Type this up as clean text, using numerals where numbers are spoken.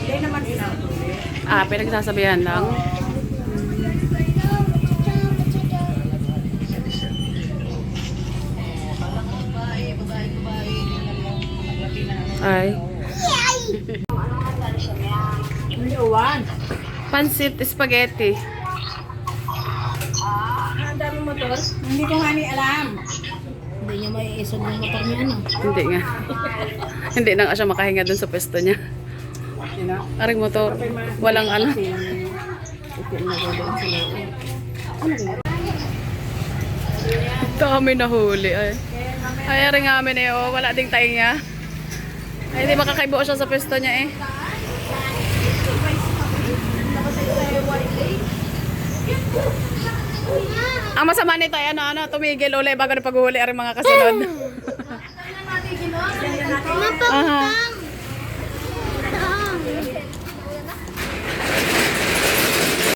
Hindi naman sinatuloy. Ah, pinagsasabihan lang. Ay. Hindi, uwan. Pansit spaghetti. Ang dami motor. Hindi ko nga ni alam. Hindi niya may isog ng motor niya, no? Hindi nga. Hindi na nga siya makahinga dun sa pwesto niya. Aring motor. Walang ano. Dami na huli ay. Ay, aring amin eh. Oh, wala ding tainga. Ay, hindi makakaibo siya sa pwesto niya eh. Ang masama nito ay ano, tumigil uli bago na pag-uhuli ang mga kasunod. Aha.